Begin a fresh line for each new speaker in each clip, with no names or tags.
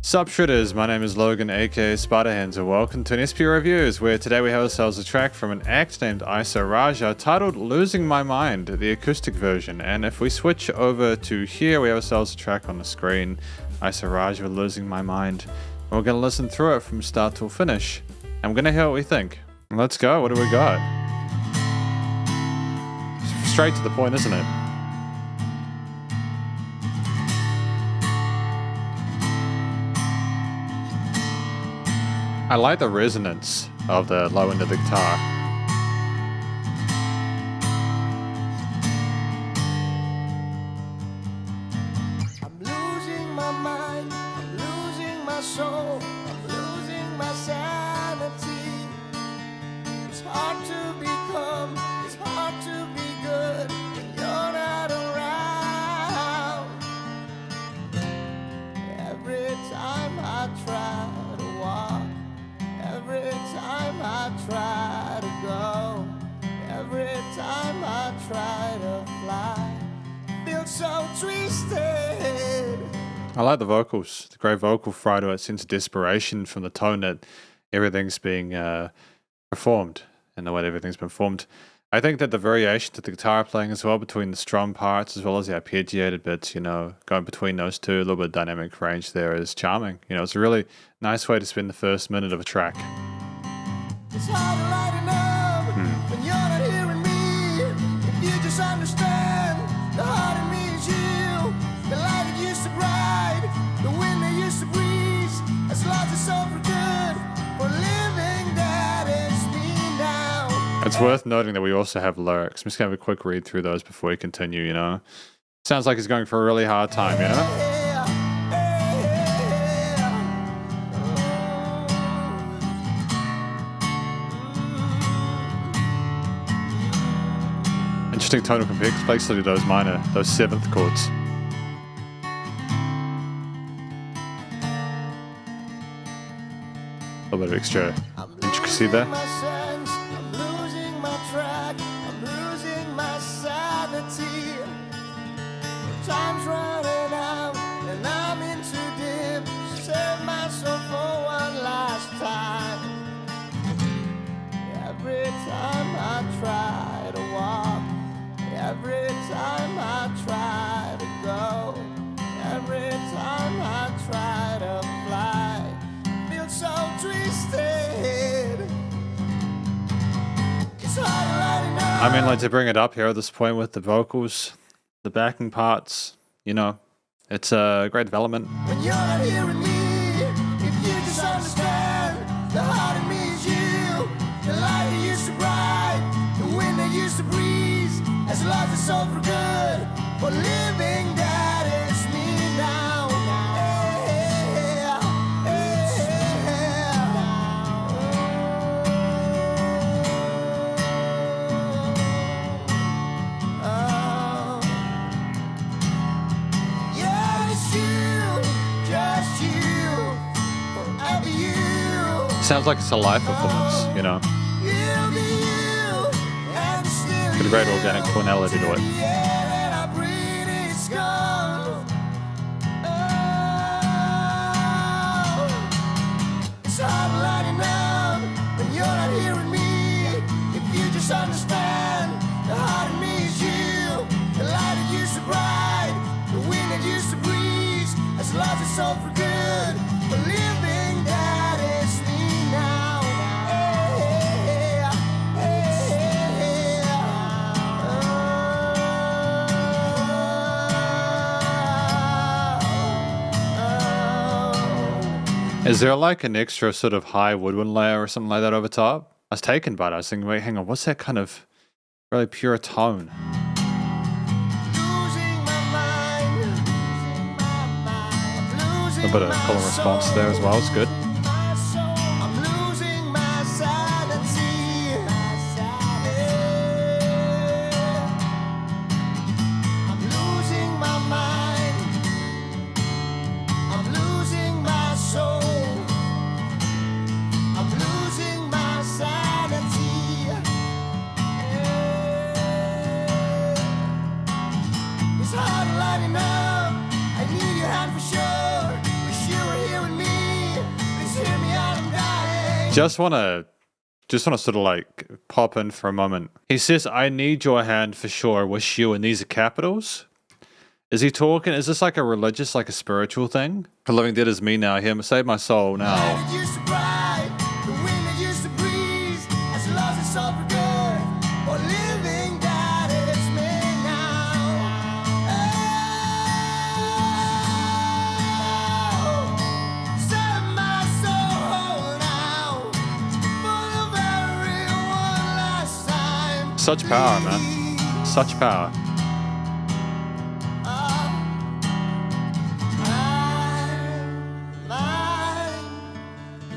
Sup shredders, my name is Logan aka Spiderhands and welcome to an SP Reviews, where today we have ourselves a track from an act named Isa Raja titled Losing My Mind, the acoustic version. And if we switch over to here, we have ourselves a track on the screen, Isa Raja Losing My Mind. And we're going to listen through it from start till finish. And we're going to hear what we think. Let's go, what do we got? Straight to the point, isn't it? I like the resonance of the low end of the guitar.
I'm losing my mind, I'm losing my soul, I'm losing my sanity. It's hard to become, it's hard to be good when you're not around. Every time I try to walk, every time I try to go, every time I try to fly, feel so twisted.
I like the vocals, the great vocal fry to it, sense of desperation from the tone that everything's being performed and the way everything's been performed. I think that the variation to the guitar playing as well between the strum parts as well as the arpeggiated bits, going between those two, a little bit of dynamic range there is charming. It's a really nice way to spend the first minute of a track.
It's hard to lighten up when you're not hearing me. If you just understand, the heart in me is you. The light that used to bright, the wind that used to breeze, has lost its soul for good. For living, that is me now.
It's worth noting that we also have lyrics. I'm just going to have a quick read through those before we continue, Sounds like he's going for a really hard time, Interesting tonal complexity, those minor, those seventh chords. A little bit of extra intricacy there.
I'm losing my track, I'm losing my sanity. Time's running out and I'm in too deep. Save myself for one last time. Every time I try to walk, every time I try to go, every time I try to fly, feel so twisted. It's hard to light it up.
I mean, like, to bring it up here at this point with the vocals, the backing parts, it's a great development.
When you're not hearing me, if you just understand, the heart in me is you. The light that used to bright, the wind that used to breeze, has lost its soul for good. For living, that is me now.
Sounds like it's a live performance, Got a great organic tonality to it.
It's hard lighting up when you're not hearing me. If you just understand, the heart in me is you. The light that used to bright, the wind that used to breeze, has lost its soul for good. For living, that is me now.
Is there like an extra sort of high woodwind layer or something like that over top? I was taken by it. I was thinking, wait, hang on, what's that kind of really pure tone? A bit of call and response there as well, it's good.
I'm losing my sanity. I'm losing my mind. I'm losing my soul. I'm losing my sanity. It's hard lighting up. I need your hand for sure. Wish you were here with me.
Just wanna sort of like pop in for a moment. He says, "I need your hand for sure, wish you," and these are capitals. Is he talking? Is this like a religious, like a spiritual thing? The living dead is me now. Him, save my soul now.
It used to bright, the wind that used to breeze has lost its soul for good. For living that it's me now. Oh, set my soul now for the very one last time.
Such power, man. Such power.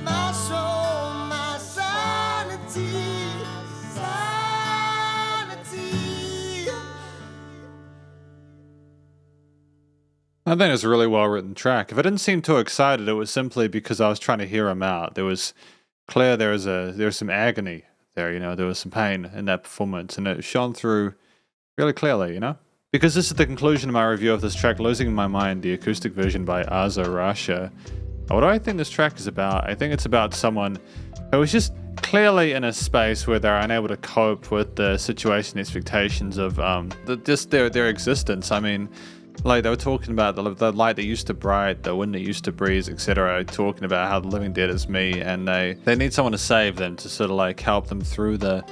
My soul, my sanity, sanity.
I think it's a really well written track. If I didn't seem too excited, it was simply because I was trying to hear him out. There was clear there was some agony there, you know, there was some pain in that performance, and it shone through really clearly, you know? Because this is the conclusion of my review of this track, Losing My Mind, the acoustic version by Aza Rasha. What do I think this track is about? I think it's about someone who is just clearly in a space where they're unable to cope with the situation, expectations of just their existence. I mean, like they were talking about the light that used to bright, the wind that used to breeze, etc. Talking about how the living dead is me, and they need someone to save them, to sort of like help them through the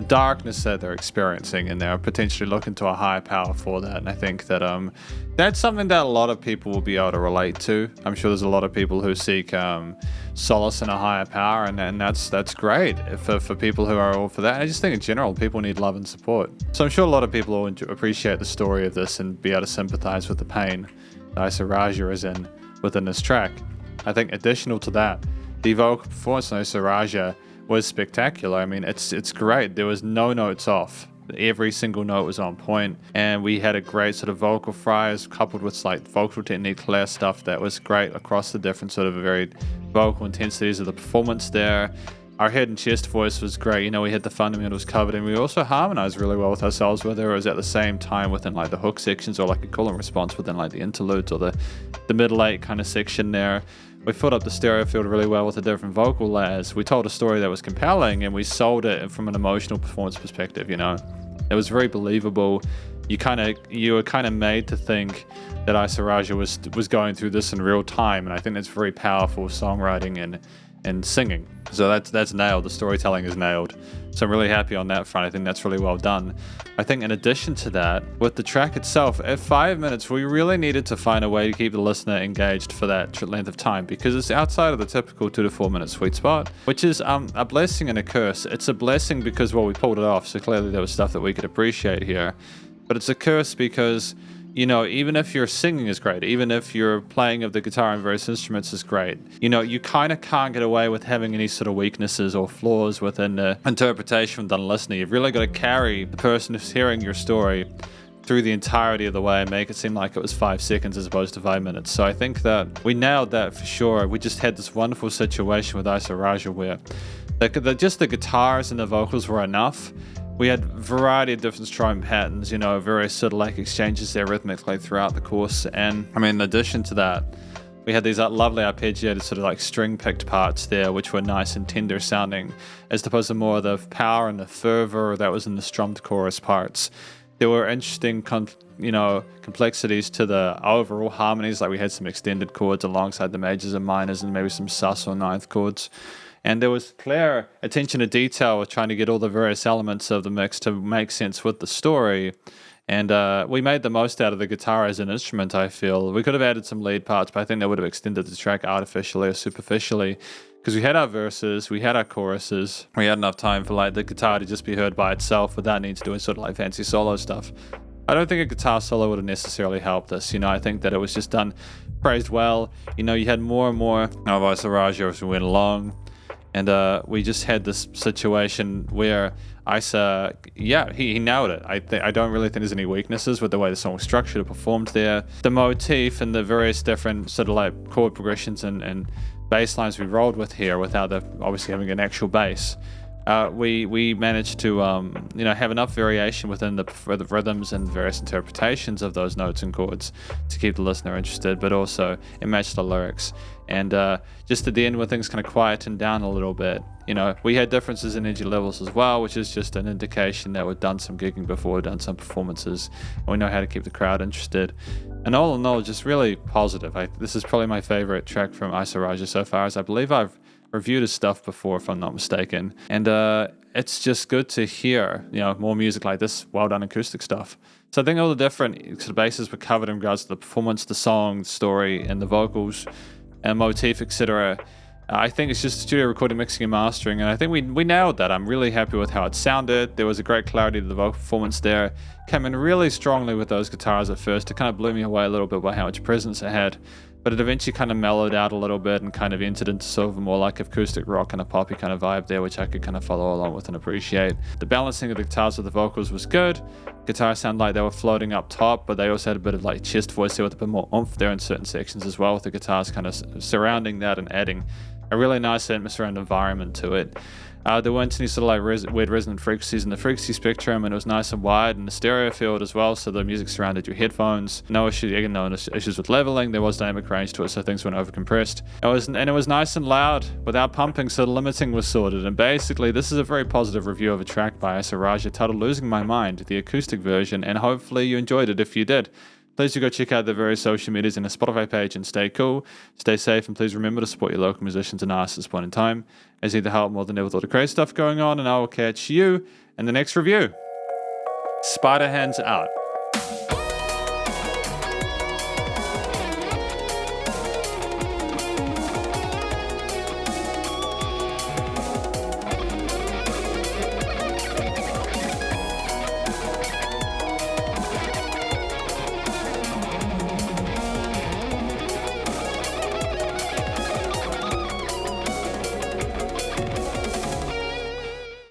darkness that they're experiencing, and they're potentially looking to a higher power for that. And I think that that's something that a lot of people will be able to relate to. I'm sure there's a lot of people who seek solace in a higher power, and that's great for people who are all for that. And I just think in general, people need love and support. So I'm sure a lot of people will appreciate the story of this and be able to sympathize with the pain that Isa Raja is in within this track. I think additional to that, the vocal performance of Isa Raja was spectacular. I mean, it's great. There was no notes off. Every single note was on point, and we had a great sort of vocal fries coupled with like vocal technique, clear stuff that was great across the different sort of varied vocal intensities of the performance there. Our head and chest voice was great. You know, we had the fundamentals covered, and we also harmonized really well with ourselves, whether it was at the same time within like the hook sections or like a call and response within like the interludes or the middle eight kind of section there. We filled up the stereo field really well with the different vocal layers. We told a story that was compelling, and we sold it from an emotional performance perspective, you know. It was very believable. You were kind of made to think that Isa Raja was going through this in real time, and I think that's very powerful songwriting and singing. So that's nailed. The storytelling is nailed. So I'm really happy on that front. I think that's really well done. I think in addition to that, with the track itself, at 5 minutes, we really needed to find a way to keep the listener engaged for that length of time, because it's outside of the typical 2 to 4 minute sweet spot, which is a blessing and a curse. It's a blessing because, well, we pulled it off, so clearly there was stuff that we could appreciate here. But it's a curse because, you know, even if your singing is great, even if your playing of the guitar and various instruments is great, you know, you kind of can't get away with having any sort of weaknesses or flaws within the interpretation from the listener. You've really got to carry the person who's hearing your story through the entirety of the way and make it seem like it was 5 seconds as opposed to 5 minutes. So I think that we nailed that for sure. We just had this wonderful situation with Isa Raja where just the guitars and the vocals were enough. We had a variety of different strumming patterns, you know, various sort of like exchanges there rhythmically throughout the course. And I mean, in addition to that, we had these lovely arpeggiated sort of like string picked parts there, which were nice and tender sounding, as opposed to more of the power and the fervor that was in the strummed chorus parts. There were interesting, complexities to the overall harmonies, like we had some extended chords alongside the majors and minors and maybe some sus or ninth chords. And there was clear attention to detail with trying to get all the various elements of the mix to make sense with the story. And we made the most out of the guitar as an instrument, I feel. We could have added some lead parts, but I think that would have extended the track artificially or superficially. Because we had our verses, we had our choruses, we had enough time for like the guitar to just be heard by itself without needing to do sort of like fancy solo stuff. I don't think a guitar solo would have necessarily helped us. You know, I think that it was just done, praised well. You know, you had more and more of Isa Raja as we went along. And we just had this situation where Isa, he nailed it. I don't really think there's any weaknesses with the way the song was structured or performed there. The motif and the various different sort of like chord progressions and bass lines we rolled with here without obviously having an actual bass we managed to have enough variation within the rhythms and various interpretations of those notes and chords to keep the listener interested, but also it matched the lyrics. And just at the end, when things kind of quietened down a little bit, we had differences in energy levels as well, which is just an indication that we've done some gigging before, we've done some performances, and we know how to keep the crowd interested. And all in all, just really positive. This is probably my favorite track from Isaraja so far, as I believe I've reviewed his stuff before, if I'm not mistaken. And it's just good to hear, more music like this, well done acoustic stuff. So I think all the different sort of bases were covered in regards to the performance, the song, the story, and the vocals, and motif, etc. I think it's just studio recording, mixing, and mastering, and I think we nailed that. I'm really happy with how it sounded. There was a great clarity to the vocal performance there. Came in really strongly with those guitars at first. It kind of blew me away a little bit by how much presence it had, but it eventually kind of mellowed out a little bit and kind of entered into sort of a more like acoustic rock and a poppy kind of vibe there, which I could kind of follow along with and appreciate. The balancing of the guitars with the vocals was good. Guitars sound like they were floating up top, but they also had a bit of like chest voice there with a bit more oomph there in certain sections as well, with the guitars kind of surrounding that and adding a really nice atmosphere and environment to it. There weren't any sort of like weird resonant frequencies in the frequency spectrum, and it was nice and wide in the stereo field as well, so the music surrounded your headphones. No issues with leveling. There was dynamic range to it, so things weren't overcompressed. It was nice and loud without pumping, so the limiting was sorted. And basically, this is a very positive review of a track by Isaraja titled "Losing My Mind," the acoustic version, and hopefully you enjoyed it. If you did, please do go check out the various social medias and a Spotify page and stay cool, stay safe, and please remember to support your local musicians and artists at this point in time, as either help more than ever with all the crazy stuff going on, and I will catch you in the next review. Spiderhands out.